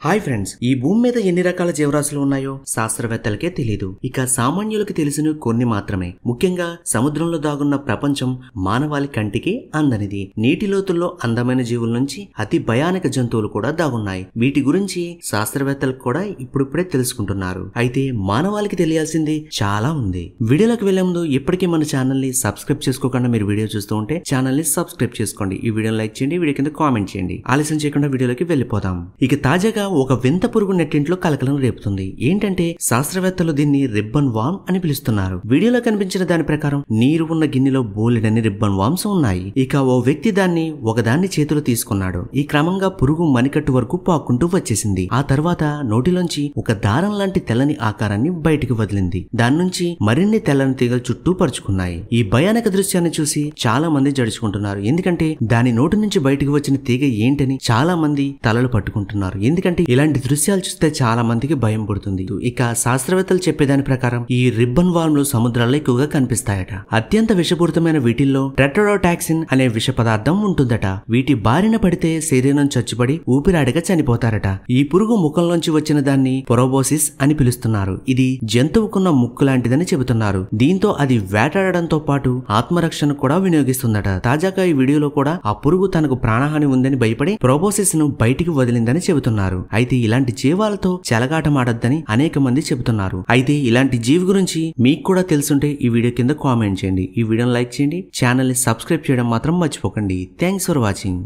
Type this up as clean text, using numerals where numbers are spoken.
Hi friends, ఈ భూమి మీద ఎన్ని రకాల జీవరాశులు ఉన్నాయో శాస్త్రవేత్తలకే తెలియదు. ఇక సామాన్యులకు తెలిసిన కొన్ని మాత్రమే. ముఖ్యంగా సముద్రంలో దాగున్న ప్రపంచం మానవాళి కంటికి అందనిది. నీటి లోతుల్లో అందమైన జీవుల నుంచి అతి భయానక జంతువులు కూడా దాగున్నాయి. వీటి గురించి శాస్త్రవేత్తలకు కూడా ఇప్పుడిప్పుడే తెలుసుకుంటున్నారు. అయితే మానవాళికి తెలియాల్సింది చాలా ఉంది. వీడియోలోకి వెళ్లే ముందు ఇప్పటికీ మన ఛానల్ ని సబ్స్క్రైబ్ చేసుకోకుండా మీరు వీడియో చూస్తూ ఉంటే ఛానల్ ని సబ్స్క్రైబ్ చేసుకోండి. ఈ వీడియోని లైక్ చేయండి, వీడియో కింద కామెంట్ చేయండి. ఆలస్యం చేయకుండా వీడియోలోకి వెళ్ళిపోదాం. ఇక తాజాగా ఒక వింత పురుగు నెట్టింట్లో కలకలం రేపుతుంది. ఏంటంటే శాస్త్రవేత్తలు దీన్ని రిబ్బన్ వామ్ అని పిలుస్తున్నారు. వీడియోలో కనిపించిన దాని ప్రకారం నీరు ఉన్న గిన్నెలో బోలెడన్ని రిబ్బన్ వామ్స్ ఉన్నాయి. ఇక ఓ వ్యక్తి ఒకదాన్ని చేతిలో తీసుకున్నాడు. ఈ క్రమంగా పురుగు మణికట్టు వరకు పాక్కుంటూ వచ్చేసింది. ఆ తర్వాత నోటిలోంచి ఒక దారం లాంటి తెల్లని ఆకారాన్ని బయటికి వదిలింది. దాని నుంచి మరిన్ని తెల్లని తీగలు చుట్టూ పరుచుకున్నాయి. ఈ భయానక దృశ్యాన్ని చూసి చాలా మంది జడుచుకుంటున్నారు. ఎందుకంటే దాని నోటి నుంచి బయటికి వచ్చిన తీగ ఏంటని చాలా మంది తలలు పట్టుకుంటున్నారు. ఎందుకంటే ఇలాంటి దృశ్యాలు చూస్తే చాలా మందికి భయం పుడుతుంది. ఇక శాస్త్రవేత్తలు చెప్పేదాని ప్రకారం ఈ రిబ్బన్ వామ్లు సముద్రాల్లో ఎక్కువగా కనిపిస్తాయట. అత్యంత విషపూరితమైన వీటిల్లో టెట్రాడోటాక్సిన్ అనే విష పదార్థం ఉంటుందట. వీటి బారిన పడితే శరీరం చచ్చుబడి ఊపిరాడక చనిపోతారట. ఈ పురుగు ముఖంలోంచి వచ్చిన దాన్ని పొరోబోసిస్ అని పిలుస్తున్నారు. ఇది జంతువుకున్న ముక్కు లాంటిదని చెబుతున్నారు. దీంతో అది వేటాడడంతో పాటు ఆత్మరక్షణ కూడా వినియోగిస్తుందట. తాజాగా ఈ వీడియోలో కూడా ఆ పురుగు తనకు ప్రాణహాని ఉందని భయపడి పొరోబోసిస్ ను బయటికి వదిలిందని చెబుతున్నారు. అయితే ఇలాంటి జీవాలతో చెలగాటమాడొద్దని అనేక మంది చెబుతున్నారు. అయితే ఇలాంటి జీవి గురించి మీకు కూడా తెలుసుంటే ఈ వీడియో కింద కామెంట్ చేయండి. ఈ వీడియోని లైక్ చేయండి, ఛానల్ ని సబ్స్క్రైబ్ చేయడం మాత్రం మర్చిపోకండి. Thanks for watching.